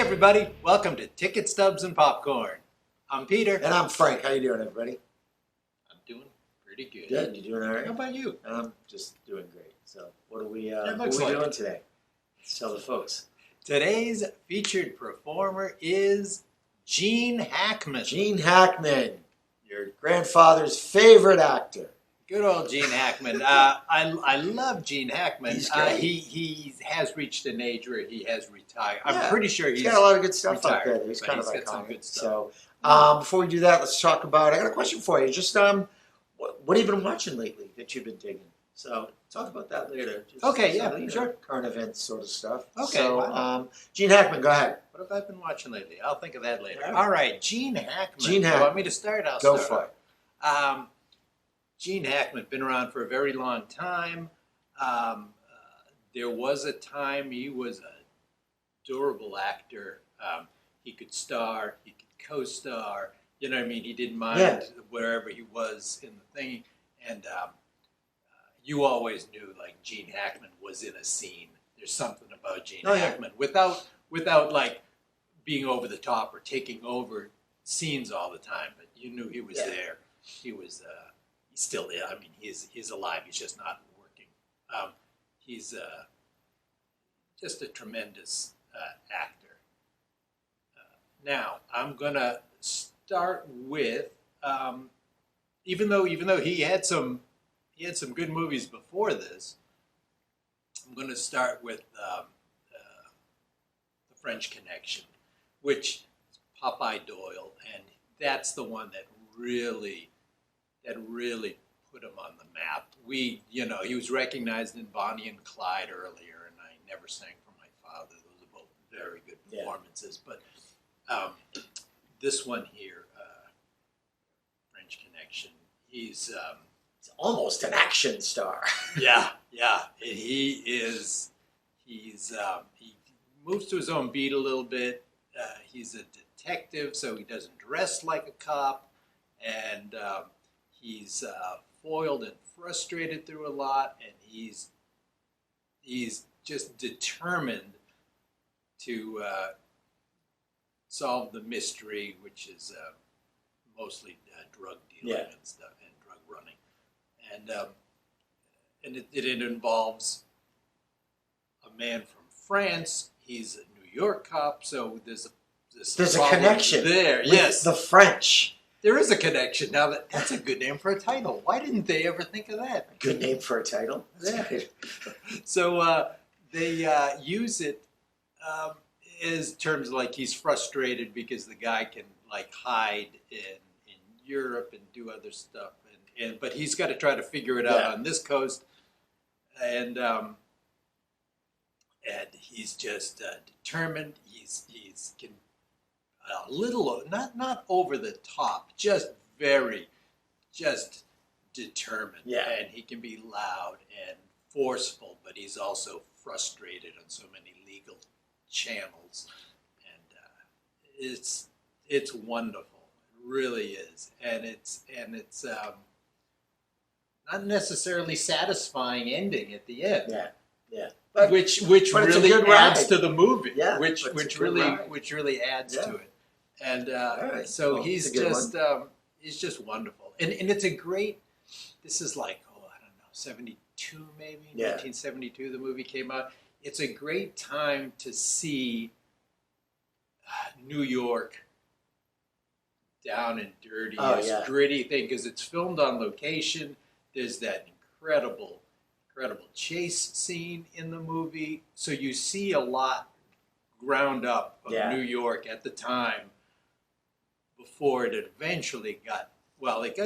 everybody, welcome to Ticket Stubs and Popcorn. I'm Peter. And I'm Frank. How you doing, everybody? I'm doing pretty good. Good. You doing all right? How about you? I'm just doing great. So what are we looks doing like today? Let's tell the folks. Today's featured performer is Gene Hackman. Gene Hackman, your grandfather's favorite actor. Good old Gene Hackman. I love Gene Hackman. He's great. He has reached an age where he has retired. Yeah. I'm pretty sure He's got a lot of good stuff retired, up there. He's but kind of got some iconic. good stuff. So before we do that, let's talk about. I got a question for you. Just what have you been watching lately that you've been digging? So talk about that later. Just Okay, yeah, some, sure. Current events sort of stuff. Okay, So wow. Gene Hackman, go ahead. What have I been watching lately? I'll think of that later. Yeah. All right, Gene Hackman. Gene You Hackman. want me to start? I'll Go start. for it. Gene Hackman, been around for a very long time. There was a time he was a durable actor. He could star, he could co-star. You know what I mean? He didn't mind wherever he was in the thing. And you always knew like Gene Hackman was in a scene. There's something about Gene Hackman without like being over the top or taking over scenes all the time. But you knew he was there. He was. He's still there. I mean, he's alive. He's just not working. He's just a tremendous actor. Now I'm gonna start with even though he had some good movies before this. I'm gonna start with the French Connection, which is Popeye Doyle, and that's the one that really put him on the map. He was recognized in Bonnie and Clyde earlier, and I Never Sang for My Father. Those are both very good performances. But this one here, French Connection, he's Almost an action star. yeah. He is. He moves to his own beat a little bit. He's a detective, so he doesn't dress like a cop, and he's foiled and frustrated through a lot, and he's just determined to solve the mystery, which is mostly drug dealing and stuff, and drug running, and it involves a man from France. He's a New York cop, so there's a connection there. With Yes, the French. there is a connection. Now that's a good name for a title. Why didn't they ever think of that? Good name for a title. Yeah. So they use it as terms like he's frustrated because the guy can like hide in Europe and do other stuff, but he's got to try to figure it out on this coast, and he's just determined. He's a little not over the top, just determined. Yeah. And he can be loud and forceful, but he's also frustrated on so many legal channels, and it's wonderful. It really is, and it's not necessarily satisfying ending at the end. Yeah. Which but it's a really good adds ride. to the movie. Yeah, which but it's a good really ride. adds to it. And right. so Well, he's it's a good just he's just wonderful. And it's a great. This is like I don't know, 72 maybe 1972 the movie came out. It's a great time to see New York down and dirty, gritty thing, because it's filmed on location. There's that incredible chase scene in the movie, so you see a lot ground up of New York at the time before it eventually got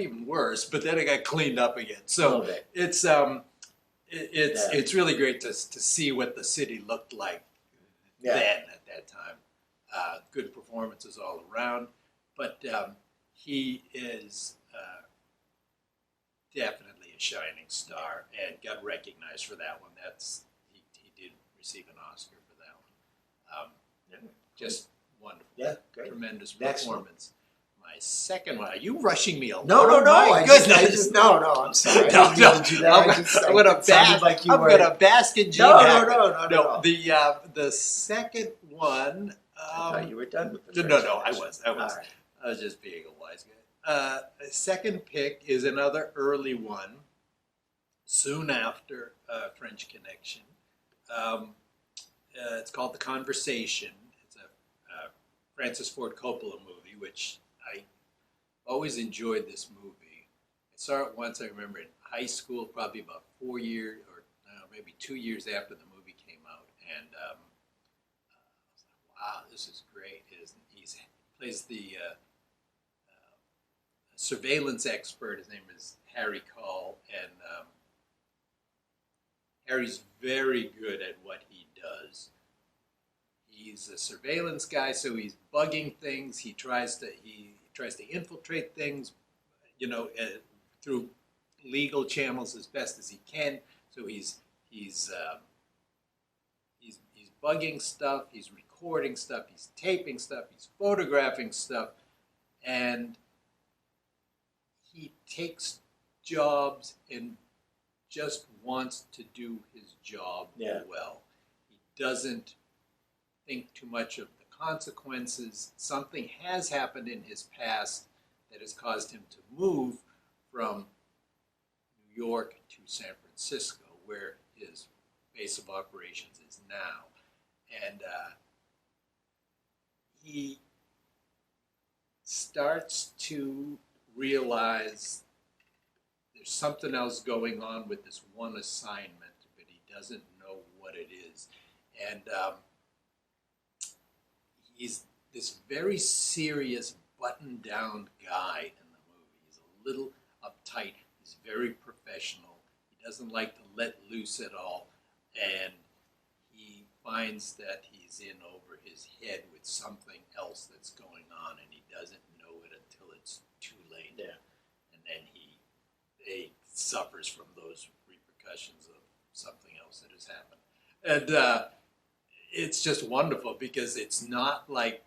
even worse, but then it got cleaned up again. So it's really great to see what the city looked like then at that time. Good performances all around, but he is definitely a shining star and got recognized for that one. He did receive an Oscar for that one. Just wonderful. Yeah, great. Tremendous Next performance. My second one. Are you rushing me along? No. My goodness. No. I'm sorry. No. I'm gonna bask in Gene Hackman. No. The second one I thought you were done with the No, French no, I Connection. was. I was. All right. I was just being a wise guy. Second pick is another early one, soon after French Connection. It's called The Conversation. It's a Francis Ford Coppola movie, which I always enjoyed this movie. I saw it once, I remember, in high school, probably about 4 years or maybe 2 years after the movie came out. And I was like, wow, this is great. He plays the surveillance expert. His name is Harry Call. And Harry's very good at what he does. He's a surveillance guy, so he's bugging things. He tries to infiltrate things, through legal channels as best as he can. So he's bugging stuff. He's recording stuff. He's taping stuff. He's photographing stuff, and he takes jobs and just wants to do his job well. He doesn't think too much of the consequences. Something has happened in his past that has caused him to move from New York to San Francisco, where his base of operations is now. And he starts to realize there's something else going on with this one assignment, but he doesn't know what it is. And he's this very serious, buttoned-down guy in the movie. He's a little uptight. He's very professional. He doesn't like to let loose at all. And he finds that he's in over his head with something else that's going on, and he doesn't know it until it's too late. Yeah. And then he suffers from those repercussions of something else that has happened. And it's just wonderful because it's not like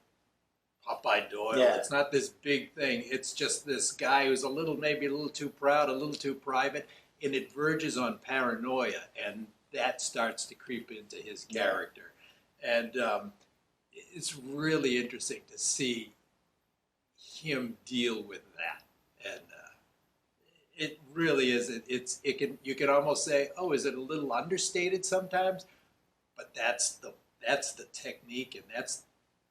Popeye Doyle. Yeah. It's not this big thing. It's just this guy who's maybe a little too proud, a little too private, and it verges on paranoia, and that starts to creep into his character. And it's really interesting to see him deal with that. And it really is. You can almost say, oh, is it a little understated sometimes? But that's the technique, and that's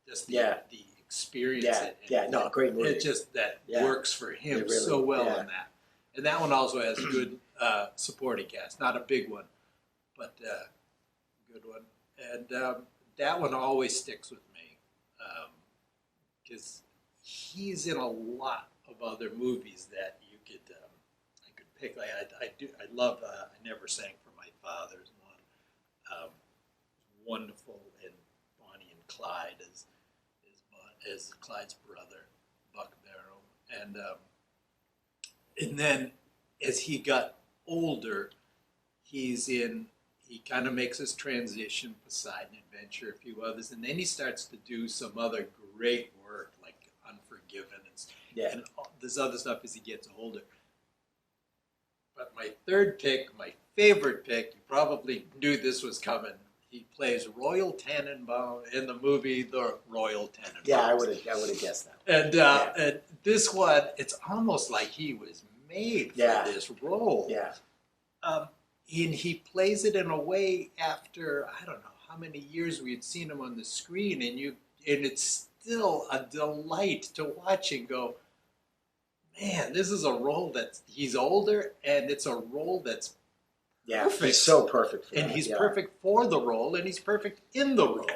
just the experience. No, great movie. It just works for him really, so well in that. And that one also has a good supporting cast. Not a big one, but a good one. And that one always sticks with me because he's in a lot of other movies that I could pick. I love I Never Sang for My Father's one. Wonderful in Bonnie and Clyde as Clyde's brother, Buck Barrow, and then as he got older, he kind of makes his transition, Poseidon Adventure, a few others, and then he starts to do some other great work like Unforgiven and all this other stuff as he gets older. But my third pick, my favorite pick, you probably knew this was coming. He plays Royal Tenenbaum in the movie The Royal Tenant. Yeah, I would have guessed that. And this one, it's almost like he was made for this role. Yeah. And he plays it in a way after, I don't know how many years we had seen him on the screen, and it's still a delight to watch and go, man, this is a role he's older, and it's a role that's perfect. He's so perfect for and that. he's perfect for the role, and he's perfect in the role.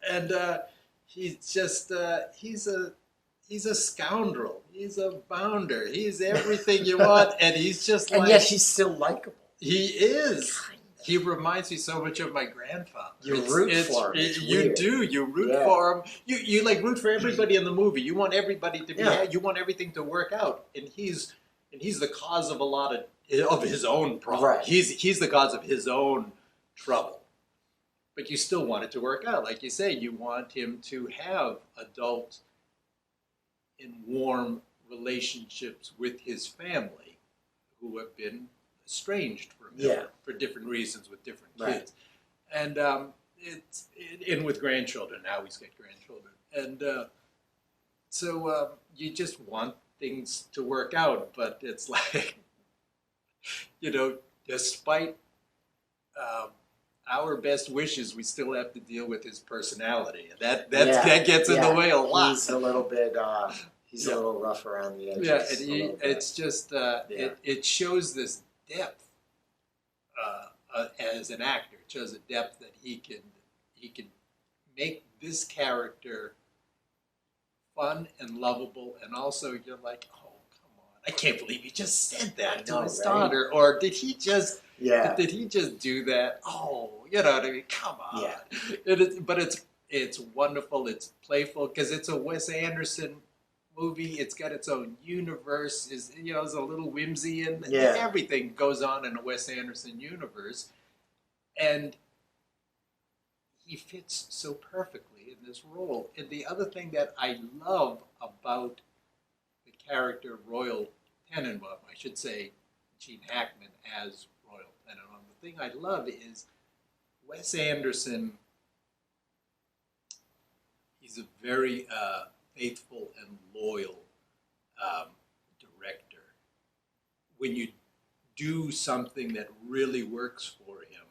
And he's just he's a scoundrel. He's a bounder. He's everything you want, and he's just and yet he's still likable. He is. He reminds me so much of my grandfather. You root for him. You do. You root for him. You like root for everybody in the movie. You want everybody to be. You want everything to work out, and he's the cause of a lot of his own problems. Right. He's the cause of his own trouble. But you still want it to work out, like you say. You want him to have adult and warm relationships with his family, who have been estranged from him for different reasons with different kids, and with grandchildren. Now he's got grandchildren, And so you just want things to work out, but it's like, despite um, our best wishes, we still have to deal with his personality. That gets in the way a lot. He's a little bit. He's a little rough around the edges. Yeah, and it's just it shows this depth as an actor. It shows a depth that he can make this character fun and lovable, and also you're like, oh, come on, I can't believe he just said that to his daughter, or did he just do that? Oh, you know what I mean? Come on. Yeah. But it's wonderful. It's playful because it's a Wes Anderson movie. It's got its own universe. There's a little whimsy and everything goes on in a Wes Anderson universe, and he fits so perfectly in this role. And the other thing that I love about the character Royal Tenant, I should say Gene Hackman as Royal Tenant, the thing I love is Wes Anderson. He's a very faithful and loyal director. When you do something that really works for him,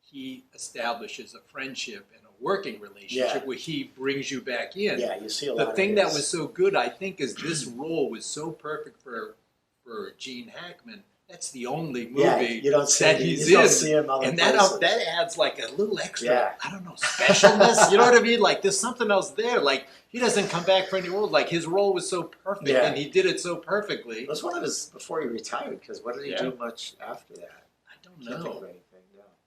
he establishes a friendship and a working relationship where he brings you back in. Yeah, you see a lot The thing that was so good, I think, is this role was so perfect for Gene Hackman. That's the only movie that he's in. And that adds like a little extra, I don't know, specialness. You know what I mean? Like there's something else there. Like he doesn't come back for any role. Like his role was so perfect and he did it so perfectly. It was one of his, before he retired, because what did he do much after that? I don't know. Can't think of anything,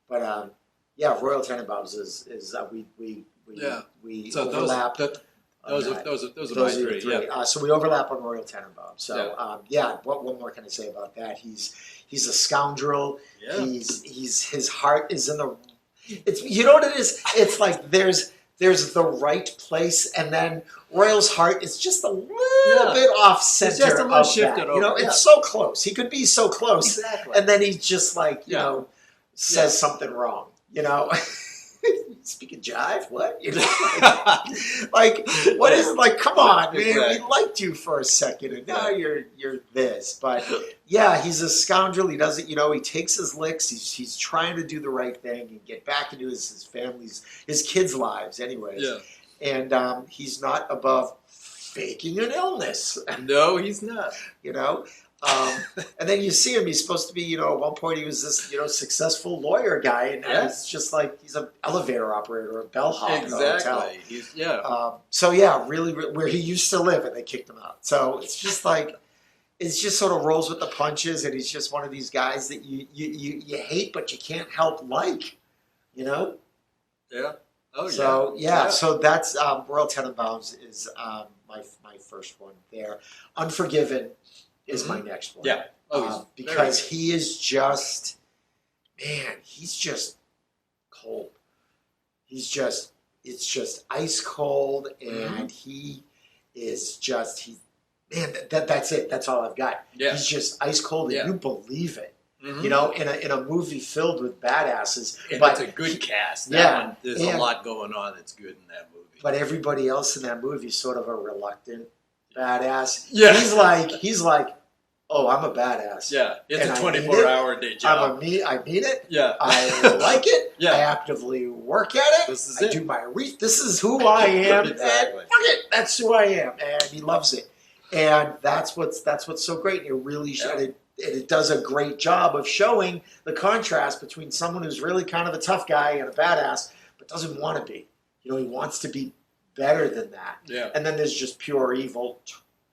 But Royal Tenenbaums is we overlap. Those are my three. Yeah. So we overlap on Royal Tenenbaums. So what more can I say about that? He's a scoundrel. Yeah. He's his heart is in the. It's what it is. It's like there's the right place, and then Royal's heart is just a little bit off center. It's just a little shifted over. It's so close. He could be so close, and then he's just like says something wrong. Speaking jive, what? Like what is it? Like, come on, man. We liked you for a second, and now you're this. But he's a scoundrel. He doesn't, he takes his licks. He's trying to do the right thing and get back into his family's, his kids' lives, anyways. Yeah. And he's not above faking an illness. No, he's not. And then you see him. He's supposed to be, at one point he was this, successful lawyer guy, and now he's just like he's an elevator operator, a bellhop in a hotel. Really, where he used to live, and they kicked him out. So it's just like, it's just sort of rolls with the punches, and he's just one of these guys that you hate, but you can't help like, Yeah. Oh so so that's Royal Tenenbaums is my first one there. Unforgiven is my next one. Yeah. Because he is just, he's just cold. It's just ice cold, and he is just, that's it. That's all I've got. Yeah. He's just ice cold, and you believe it. Mm-hmm. In a movie filled with badasses. But it's a good cast. That one, there's a lot going on that's good in that movie. But everybody else in that movie is sort of a reluctant badass. Yeah. He's like, oh, I'm a badass. Yeah, it's a 24-hour day job. I mean it. Yeah. I like it. Yeah. I actively work at it. This is it. Do my this is who I am. Exactly. And fuck it, that's who I am. And he loves it. And that's what's so great. It really it does a great job of showing the contrast between someone who's really kind of a tough guy and a badass, but doesn't want to be. He wants to be better than that. Yeah. And then there's just pure evil,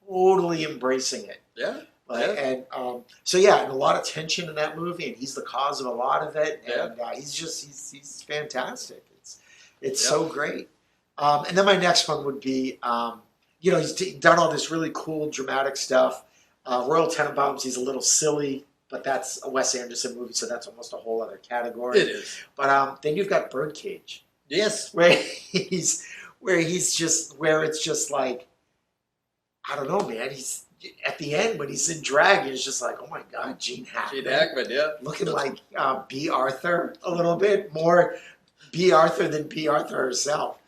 totally embracing it. Yeah. And and a lot of tension in that movie, and he's the cause of a lot of it. And he's fantastic. It's so great. And then my next one would be, he's done all this really cool, dramatic stuff. Royal Tenenbaums, he's a little silly, but that's a Wes Anderson movie, so that's almost a whole other category. It is. But then you've got Birdcage. Yes. Where it's just like, I don't know, man. He's at the end when he's in drag, it's just like, oh my God, Gene Hackman. Gene Hackman, yeah. Looking like B. Arthur a little bit. More B. Arthur than B. Arthur herself.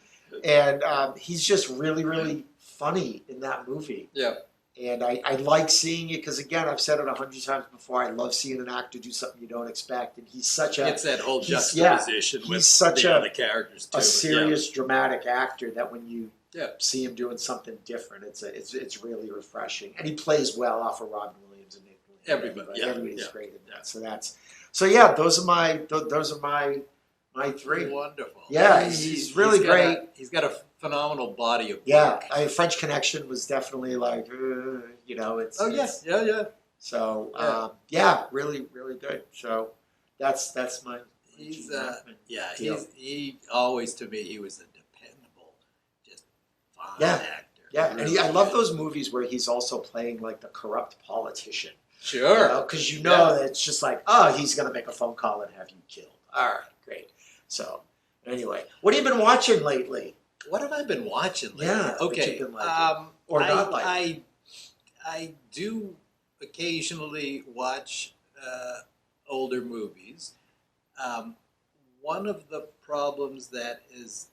And he's just really, really funny in that movie. Yeah. And I like seeing it because, again, I've said it 100 times before. I love seeing an actor do something you don't expect, and he's such a It's that whole juxtaposition with such the other characters too. a serious, dramatic actor that when you Yeah. see him doing something different, it's really refreshing. And he plays well off of Robin Williams and Nick Williams. Everybody's great in that. So those are my three. Wonderful. Yeah, he's really great. He's got a phenomenal body of work. Yeah, French Connection was definitely like, it's. Oh yes, yeah. So really, really good. So that's my. He's he always, to me, he was a dependable, just fine actor. Yeah, really. and I love those movies where he's also playing like the corrupt politician. Sure. Because that it's just like, oh, he's gonna make a phone call and have you killed. All right, great. So anyway, what have you been watching lately? What have I been watching lately? Yeah. Okay. Been liking, or not liking. I do occasionally watch older movies. One of the problems that has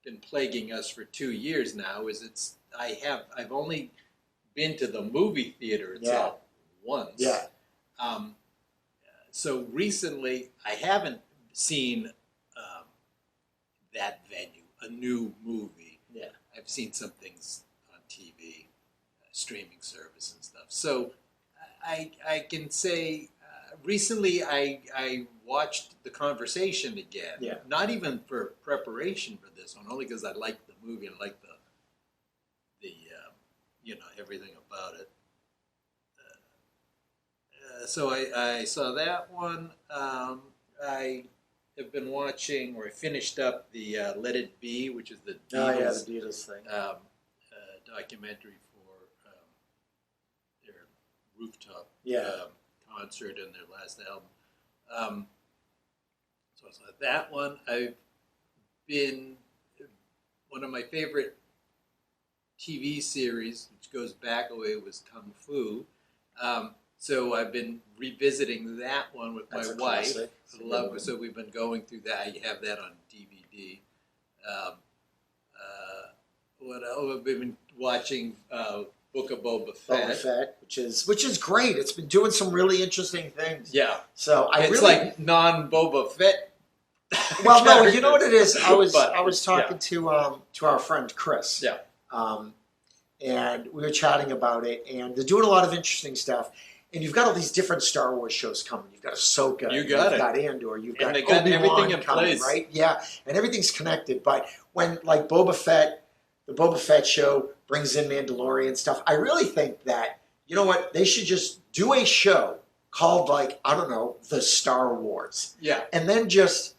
been plaguing us for 2 years now is I've only been to the movie theater itself once. Yeah. So recently, I haven't seen that venue, a new movie. Yeah. I've seen some things on TV, streaming service and stuff. So I can say recently I watched The Conversation again. Yeah. Not even for preparation for this one, only because I liked the movie and liked the everything about it. So I saw that one. I have been watching, or I finished up the Let It Be, which is the Beatles, the Beatles thing. Documentary for their rooftop concert and their last album. So I saw that one. I've been one of my favorite TV series, which goes back a way, was Kung Fu. So I've been revisiting that one with my wife. So we've been going through that. I have that on DVD. What else? I've been watching Book of Boba Fett. Boba Fett, which is great. It's been doing some really interesting things. Yeah. So it's like non-Boba Fett. Well, no, you know what it is. I was talking to our friend Chris. Yeah. And we were chatting about it, and they're doing a lot of interesting stuff. And you've got all these different Star Wars shows coming. You've got Ahsoka. You've got Andor. You've got everything in coming, place, right? Yeah, and everything's connected. But when like Boba Fett, the Boba Fett show brings in Mandalorian stuff, I really think that, you know what, they should just do a show called like, I don't know, The Star Wars. Yeah. And then just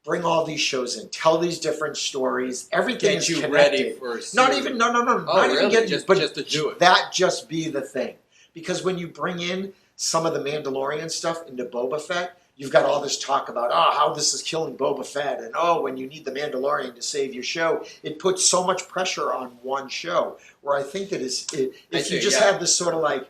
bring all these shows in, tell these different stories. Everything is connected. Ready for a series. Not even not really? even getting just to do it. That just be the thing. Because when you bring in some of the Mandalorian stuff into Boba Fett, you've got all this talk about, how this is killing Boba Fett, and when you need the Mandalorian to save your show, it puts so much pressure on one show. Where I think that if you just have this sort of like,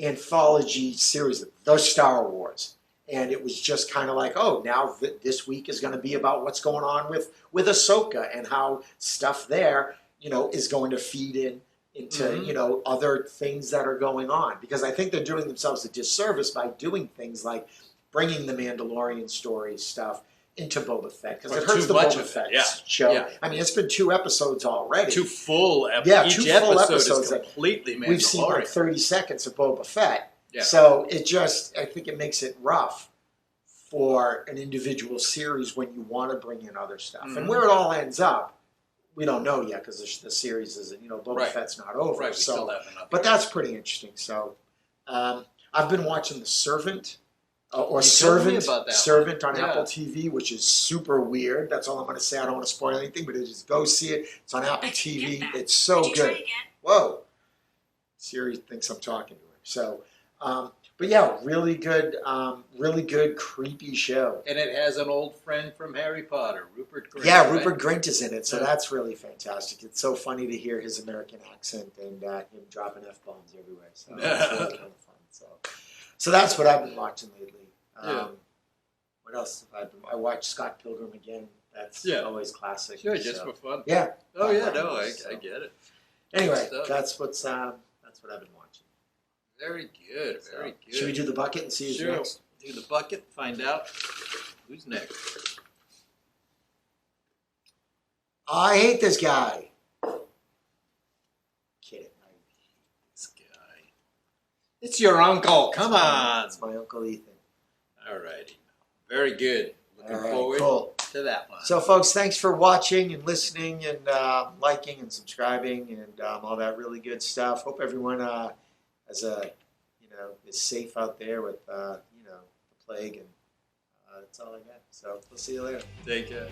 anthology series, The Star Wars, and it was just kind of like, now this week is going to be about what's going on with Ahsoka and how stuff there, is going to feed into other things that are going on, because I think they're doing themselves a disservice by doing things like bringing the Mandalorian story stuff into Boba Fett, because it hurts the Boba Fett show. Yeah. I mean, it's been 2 episodes already. 2 full episodes. Each episode is completely Mandalorian. We've seen like 30 seconds of Boba Fett. Yeah. So I think it makes it rough for an individual series when you want to bring in other stuff. Mm-hmm. And where it all ends up, we don't know yet, because the series isn't, Boba Fett's not over. Right, we still have enough. But that's pretty interesting. So I've been watching The Servant, Servant on Apple TV, which is super weird. That's all I'm going to say. I don't want to spoil anything, but go see it. It's on Apple TV. It's so good. Whoa. Siri thinks I'm talking to her. So, but yeah, really good, creepy show. And it has an old friend from Harry Potter, Rupert Grint. Yeah, Rupert Grint is in it, so that's really fantastic. It's so funny to hear his American accent and him dropping F-bombs everywhere. So it's really kind of fun. So that's what I've been watching lately. What else have I watched Scott Pilgrim again That's Yeah. always classic. Sure, just so. for fun. Yeah. Oh yeah, no, I So. get it. Anyway, Good stuff. that's what I've been watching. Very good, very good. Should we do the bucket and see who's Sure. next? Do the bucket, find out who's next. I hate this guy. Kidding. I hate This guy. It's your uncle. Come on. It's my Uncle Ethan. All righty. Very good. Looking All right, forward cool. to that one. So, folks, thanks for watching and listening and liking and subscribing and all that really good stuff. Hope everyone is safe out there with the plague, and that's all I got. So we'll see you later. Take care.